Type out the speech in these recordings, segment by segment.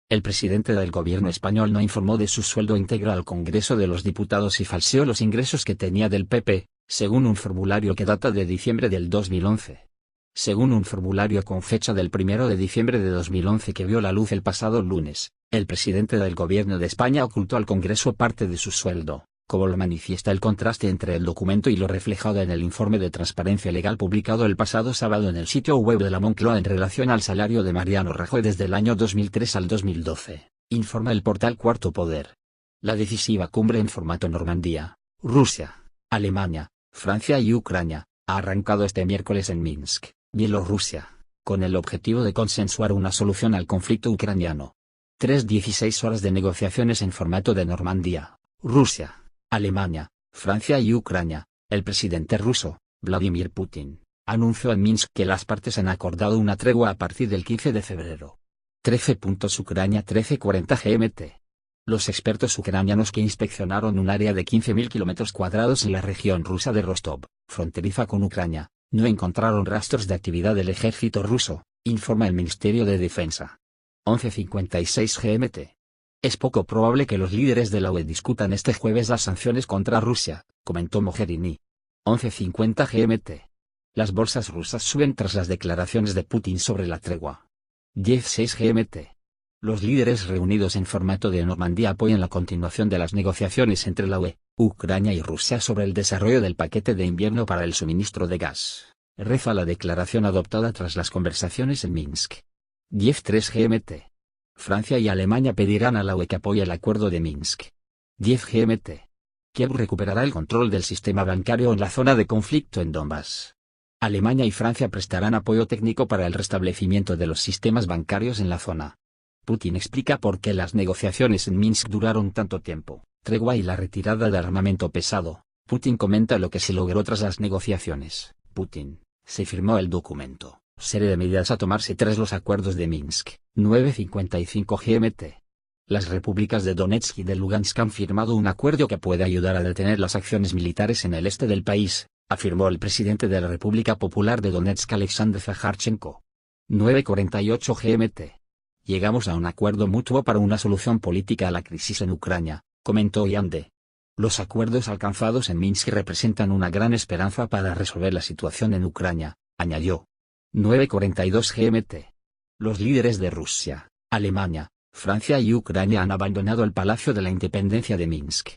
El presidente del gobierno español no informó de su sueldo íntegro al Congreso de los Diputados y falseó los ingresos que tenía del PP, según un formulario que data de diciembre del 2011. Según un formulario con fecha del 1 de diciembre de 2011 que vio la luz el pasado lunes, el presidente del gobierno de España ocultó al Congreso parte de su sueldo, como lo manifiesta el contraste entre el documento y lo reflejado en el informe de transparencia legal publicado el pasado sábado en el sitio web de la Moncloa en relación al salario de Mariano Rajoy desde el año 2003 al 2012, informa el portal Cuarto Poder. La decisiva cumbre en formato Normandía, Rusia, Alemania, Francia y Ucrania, ha arrancado este miércoles en Minsk, Bielorrusia, con el objetivo de consensuar una solución al conflicto ucraniano. 16 horas de negociaciones en formato de Normandía, Rusia, Alemania, Francia y Ucrania. El presidente ruso, Vladimir Putin, anunció en Minsk que las partes han acordado una tregua a partir del 15 de febrero. 13. Ucrania 13:40 GMT. Los expertos ucranianos que inspeccionaron un área de 15.000 km² en la región rusa de Rostov, fronteriza con Ucrania, no encontraron rastros de actividad del ejército ruso, informa el Ministerio de Defensa. 11:56 GMT. Es poco probable que los líderes de la UE discutan este jueves las sanciones contra Rusia, comentó Mogherini. 11:50 GMT. Las bolsas rusas suben tras las declaraciones de Putin sobre la tregua. 16 GMT. Los líderes reunidos en formato de Normandía apoyan la continuación de las negociaciones entre la UE, Ucrania y Rusia sobre el desarrollo del paquete de invierno para el suministro de gas, reza la declaración adoptada tras las conversaciones en Minsk. 10:03 GMT. Francia y Alemania pedirán a la UE que apoye el acuerdo de Minsk. 10 GMT. Kiev recuperará el control del sistema bancario en la zona de conflicto en Donbass. Alemania y Francia prestarán apoyo técnico para el restablecimiento de los sistemas bancarios en la zona. Putin explica por qué las negociaciones en Minsk duraron tanto tiempo, tregua y la retirada de armamento pesado. Putin comenta lo que se logró tras las negociaciones. Putin, se firmó el documento. Serie de medidas a tomarse tras los acuerdos de Minsk. 9:55 GMT. Las repúblicas de Donetsk y de Lugansk han firmado un acuerdo que puede ayudar a detener las acciones militares en el este del país, afirmó el presidente de la República Popular de Donetsk Alexander Zaharchenko. 9:48 GMT. Llegamos a un acuerdo mutuo para una solución política a la crisis en Ucrania, comentó Yande. Los acuerdos alcanzados en Minsk representan una gran esperanza para resolver la situación en Ucrania, añadió. 9:42 GMT. Los líderes de Rusia, Alemania, Francia y Ucrania han abandonado el Palacio de la Independencia de Minsk.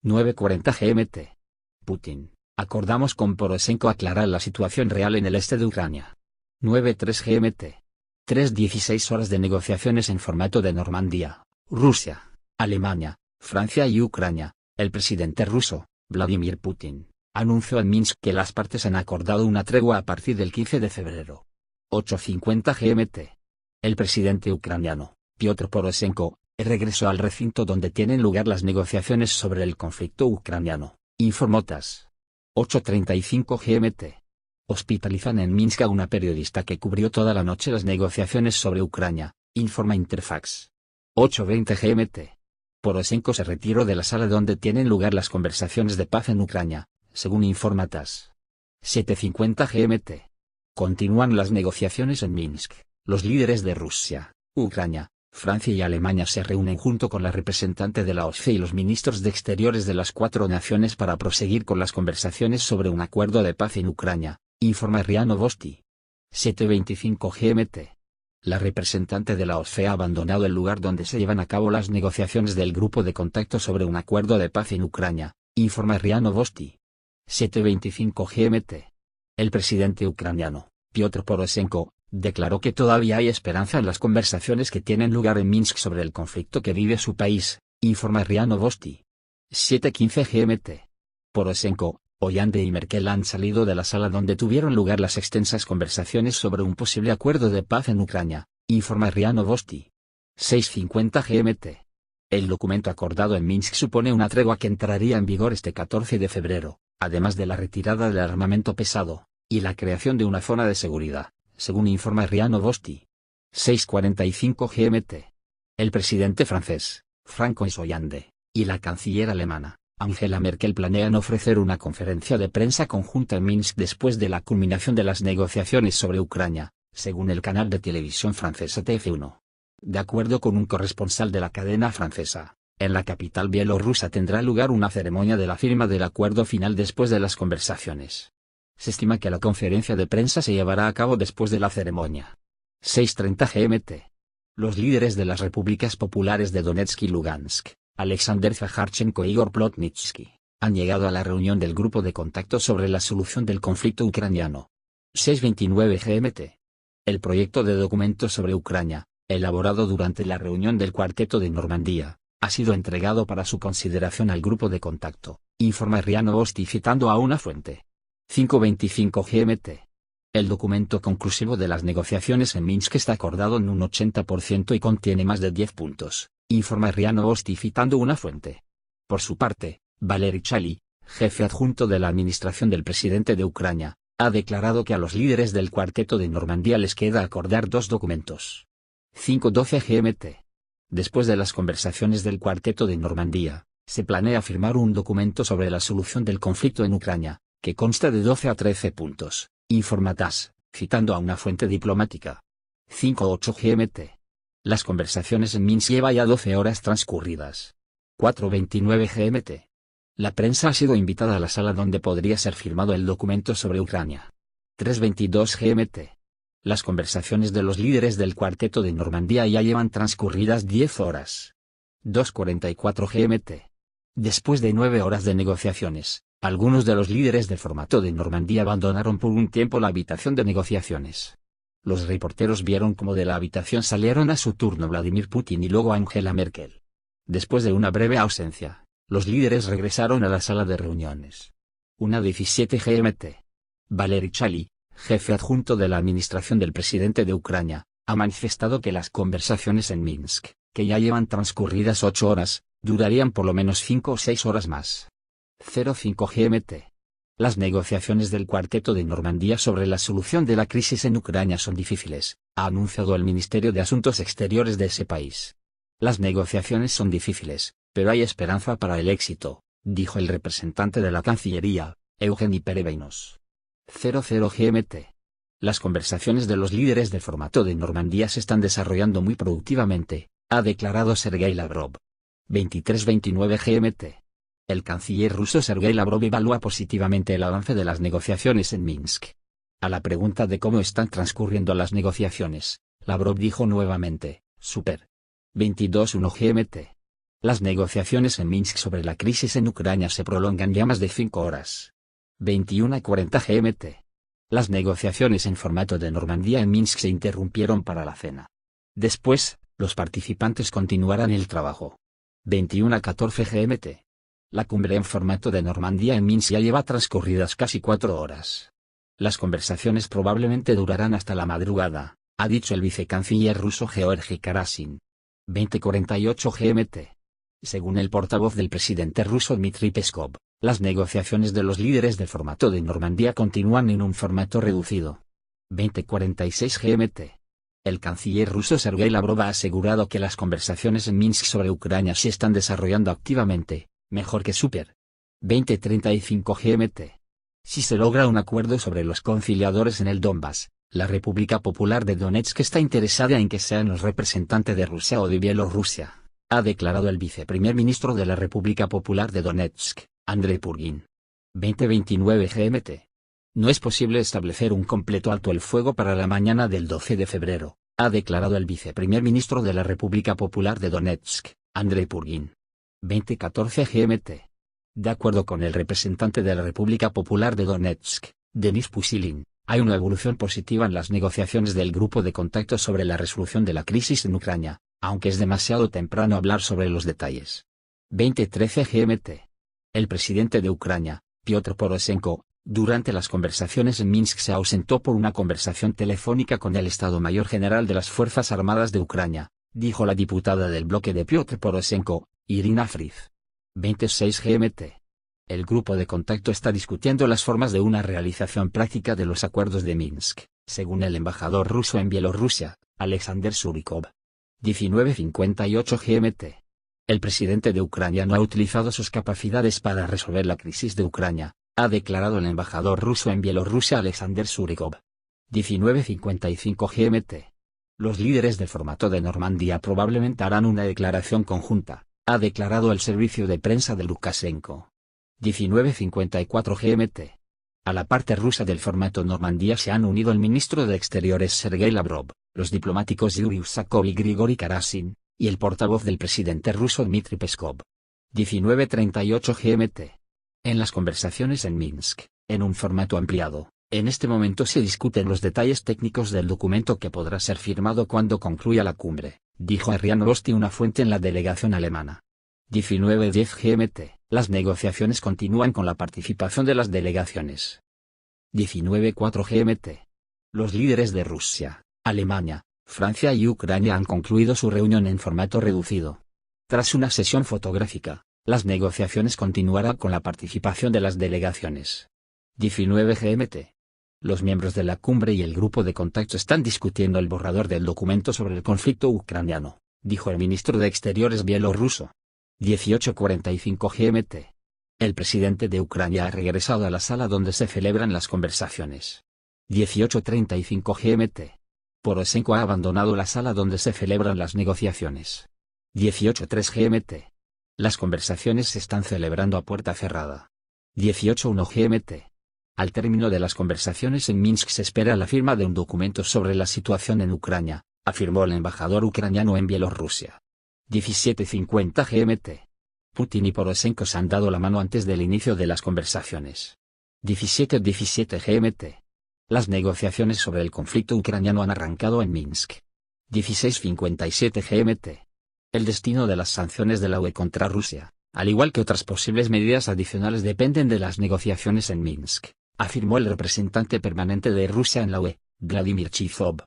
9:40 GMT. Putin, acordamos con Poroshenko aclarar la situación real en el este de Ucrania. 9:03 GMT. 3:16 horas de negociaciones en formato de Normandía, Rusia, Alemania, Francia y Ucrania. El presidente ruso, Vladimir Putin, anunció en Minsk que las partes han acordado una tregua a partir del 15 de febrero. 8:50 GMT. El presidente ucraniano, Piotr Poroshenko, regresó al recinto donde tienen lugar las negociaciones sobre el conflicto ucraniano, informó TASS. 8:35 GMT. Hospitalizan en Minsk a una periodista que cubrió toda la noche las negociaciones sobre Ucrania, informa Interfax. 8:20 GMT. Poroshenko se retiró de la sala donde tienen lugar las conversaciones de paz en Ucrania, según informa TASS. 7:50 GMT. Continúan las negociaciones en Minsk. Los líderes de Rusia, Ucrania, Francia y Alemania se reúnen junto con la representante de la OSCE y los ministros de Exteriores de las 4 naciones para proseguir con las conversaciones sobre un acuerdo de paz en Ucrania, informa RIA Novosti. 7:25 GMT. La representante de la OSCE ha abandonado el lugar donde se llevan a cabo las negociaciones del grupo de contacto sobre un acuerdo de paz en Ucrania, informa RIA Novosti. 7:25 GMT. El presidente ucraniano, Piotr Poroshenko, declaró que todavía hay esperanza en las conversaciones que tienen lugar en Minsk sobre el conflicto que vive su país, informa RIA Novosti. 7:15 GMT. Poroshenko, Hollande y Merkel han salido de la sala donde tuvieron lugar las extensas conversaciones sobre un posible acuerdo de paz en Ucrania, informa RIA Novosti. 6:50 GMT. El documento acordado en Minsk supone una tregua que entraría en vigor este 14 de febrero, además de la retirada del armamento pesado, y la creación de una zona de seguridad, según informa RIA Novosti. 6:45 GMT. El presidente francés, François Hollande, y la canciller alemana, Angela Merkel planean ofrecer una conferencia de prensa conjunta en Minsk después de la culminación de las negociaciones sobre Ucrania, según el canal de televisión francesa TF1. De acuerdo con un corresponsal de la cadena francesa, en la capital bielorrusa tendrá lugar una ceremonia de la firma del acuerdo final después de las conversaciones. Se estima que la conferencia de prensa se llevará a cabo después de la ceremonia. 6:30 GMT. Los líderes de las repúblicas populares de Donetsk y Lugansk, Alexander Zaharchenko e Igor Plotnitsky, han llegado a la reunión del grupo de contacto sobre la solución del conflicto ucraniano. 6:29 GMT. El proyecto de documento sobre Ucrania, elaborado durante la reunión del Cuarteto de Normandía, ha sido entregado para su consideración al grupo de contacto, informa RIA Novosti citando a una fuente. 5:25 GMT. El documento conclusivo de las negociaciones en Minsk está acordado en un 80% y contiene más de 10 puntos, informa RIA Novosti citando una fuente. Por su parte, Valery Chaly, jefe adjunto de la administración del presidente de Ucrania, ha declarado que a los líderes del Cuarteto de Normandía les queda acordar dos documentos. 5:12 GMT. Después de las conversaciones del Cuarteto de Normandía, se planea firmar un documento sobre la solución del conflicto en Ucrania, que consta de 12 a 13 puntos, informa TASS, citando a una fuente diplomática. 5:08 GMT. Las conversaciones en Minsk llevan ya 12 horas transcurridas. 4:29 GMT. La prensa ha sido invitada a la sala donde podría ser firmado el documento sobre Ucrania. 3:22 GMT. Las conversaciones de los líderes del Cuarteto de Normandía ya llevan transcurridas 10 horas. 2:44 GMT. Después de 9 horas de negociaciones, algunos de los líderes del formato de Normandía abandonaron por un tiempo la habitación de negociaciones. Los reporteros vieron cómo de la habitación salieron a su turno Vladimir Putin y luego Angela Merkel. Después de una breve ausencia, los líderes regresaron a la sala de reuniones. 1:17 GMT. Valery Chaly, jefe adjunto de la administración del presidente de Ucrania, ha manifestado que las conversaciones en Minsk, que ya llevan transcurridas 8 horas, durarían por lo menos 5 o 6 horas más. 05 GMT. Las negociaciones del Cuarteto de Normandía sobre la solución de la crisis en Ucrania son difíciles, ha anunciado el Ministerio de Asuntos Exteriores de ese país. Las negociaciones son difíciles, pero hay esperanza para el éxito, dijo el representante de la Cancillería, Eugeni Perevinos. 00 GMT. Las conversaciones de los líderes del formato de Normandía se están desarrollando muy productivamente, ha declarado Sergei Lavrov. 23:29 GMT. El canciller ruso Sergei Lavrov evalúa positivamente el avance de las negociaciones en Minsk. A la pregunta de cómo están transcurriendo las negociaciones, Lavrov dijo nuevamente, super. 22:1 GMT. Las negociaciones en Minsk sobre la crisis en Ucrania se prolongan ya más de 5 horas. 21:40 GMT. Las negociaciones en formato de Normandía en Minsk se interrumpieron para la cena. Después, los participantes continuarán el trabajo. 21:14 GMT. La cumbre en formato de Normandía en Minsk ya lleva transcurridas casi 4 horas. Las conversaciones probablemente durarán hasta la madrugada, ha dicho el vicecanciller ruso Georgi Karasin. 20:48 GMT. Según el portavoz del presidente ruso Dmitry Peskov, las negociaciones de los líderes del formato de Normandía continúan en un formato reducido. 20:46 GMT. El canciller ruso Sergei Lavrov ha asegurado que las conversaciones en Minsk sobre Ucrania se están desarrollando activamente, mejor que super. 20:35 GMT. Si se logra un acuerdo sobre los conciliadores en el Donbass, la República Popular de Donetsk está interesada en que sean los representantes de Rusia o de Bielorrusia, ha declarado el viceprimer ministro de la República Popular de Donetsk, Andrei Purgin. 20:29 GMT. No es posible establecer un completo alto el fuego para la mañana del 12 de febrero, ha declarado el viceprimer ministro de la República Popular de Donetsk, Andrei Purgin. 20:14 GMT. De acuerdo con el representante de la República Popular de Donetsk, Denis Pushilin, hay una evolución positiva en las negociaciones del grupo de contacto sobre la resolución de la crisis en Ucrania, aunque es demasiado temprano hablar sobre los detalles. 20:13 GMT. El presidente de Ucrania, Piotr Poroshenko, durante las conversaciones en Minsk se ausentó por una conversación telefónica con el Estado Mayor General de las Fuerzas Armadas de Ucrania, dijo la diputada del bloque de Piotr Poroshenko, Irina Friz. 26 GMT. El grupo de contacto está discutiendo las formas de una realización práctica de los acuerdos de Minsk, según el embajador ruso en Bielorrusia, Alexander Surikov. 19:58 GMT. El presidente de Ucrania no ha utilizado sus capacidades para resolver la crisis de Ucrania, ha declarado el embajador ruso en Bielorrusia Alexander Surikov. 19:55 GMT. Los líderes del formato de Normandía probablemente harán una declaración conjunta, ha declarado el servicio de prensa de Lukashenko. 19:54 GMT. A la parte rusa del formato Normandía se han unido el ministro de Exteriores Sergei Lavrov, los diplomáticos Yuri Usakov y Grigori Karasin, y el portavoz del presidente ruso Dmitry Peskov. 19:38 GMT. En las conversaciones en Minsk, en un formato ampliado, en este momento se discuten los detalles técnicos del documento que podrá ser firmado cuando concluya la cumbre, dijo a RIA Novosti una fuente en la delegación alemana. 19:10 GMT. Las negociaciones continúan con la participación de las delegaciones. 19:04 GMT. Los líderes de Rusia, Alemania, Francia y Ucrania han concluido su reunión en formato reducido. Tras una sesión fotográfica, las negociaciones continuarán con la participación de las delegaciones. 19 GMT. Los miembros de la cumbre y el grupo de contacto están discutiendo el borrador del documento sobre el conflicto ucraniano, dijo el ministro de Exteriores bielorruso. 18:45 GMT. El presidente de Ucrania ha regresado a la sala donde se celebran las conversaciones. 18:35 GMT. Poroshenko ha abandonado la sala donde se celebran las negociaciones. 18:03 GMT. Las conversaciones se están celebrando a puerta cerrada. 18:01 GMT. Al término de las conversaciones en Minsk se espera la firma de un documento sobre la situación en Ucrania, afirmó el embajador ucraniano en Bielorrusia. 17:50 GMT. Putin y Poroshenko se han dado la mano antes del inicio de las conversaciones. 17:17 GMT. Las negociaciones sobre el conflicto ucraniano han arrancado en Minsk. 16:57 GMT. El destino de las sanciones de la UE contra Rusia, al igual que otras posibles medidas adicionales, dependen de las negociaciones en Minsk, afirmó el representante permanente de Rusia en la UE, Vladimir Chizov.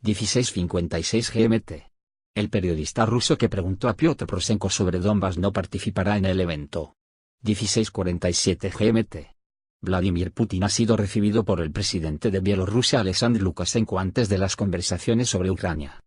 16:56 GMT. El periodista ruso que preguntó a Piotr Poroshenko sobre Donbass no participará en el evento. 16:47 GMT. Vladimir Putin ha sido recibido por el presidente de Bielorrusia Alexander Lukashenko antes de las conversaciones sobre Ucrania.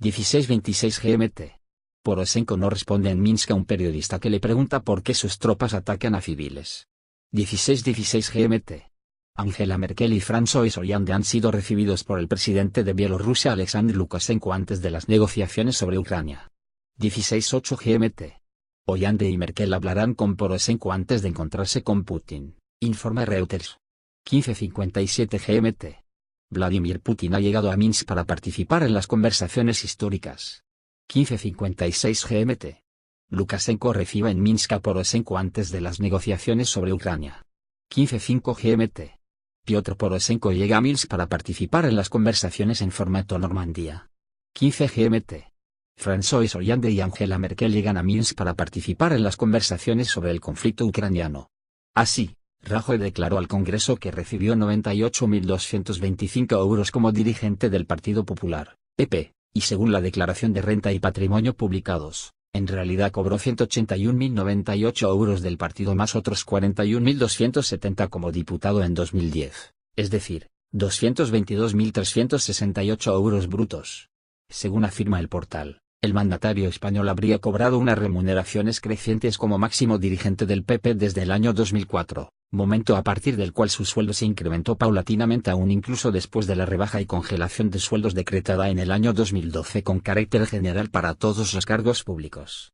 16:26 GMT. Poroshenko no responde en Minsk a un periodista que le pregunta por qué sus tropas atacan a civiles. 16:16 GMT. Angela Merkel y François Hollande han sido recibidos por el presidente de Bielorrusia Alexander Lukashenko antes de las negociaciones sobre Ucrania. 16:08 GMT. Hollande y Merkel hablarán con Poroshenko antes de encontrarse con Putin, informa Reuters. 15:57 GMT. Vladimir Putin ha llegado a Minsk para participar en las conversaciones históricas. 15:56 GMT. Lukashenko recibe en Minsk a Poroshenko antes de las negociaciones sobre Ucrania. 15:05 GMT. Piotr Poroshenko llega a Minsk para participar en las conversaciones en formato Normandía. 15 GMT. François Hollande y Angela Merkel llegan a Minsk para participar en las conversaciones sobre el conflicto ucraniano. Así, Rajoy declaró al Congreso que recibió 98.225 euros como dirigente del Partido Popular, PP, y según la declaración de renta y patrimonio publicados, en realidad cobró 181.098 euros del partido más otros 41.270 como diputado en 2010, es decir, 222.368 euros brutos. Según afirma el portal, el mandatario español habría cobrado unas remuneraciones crecientes como máximo dirigente del PP desde el año 2004, momento a partir del cual su sueldo se incrementó paulatinamente aún incluso después de la rebaja y congelación de sueldos decretada en el año 2012 con carácter general para todos los cargos públicos.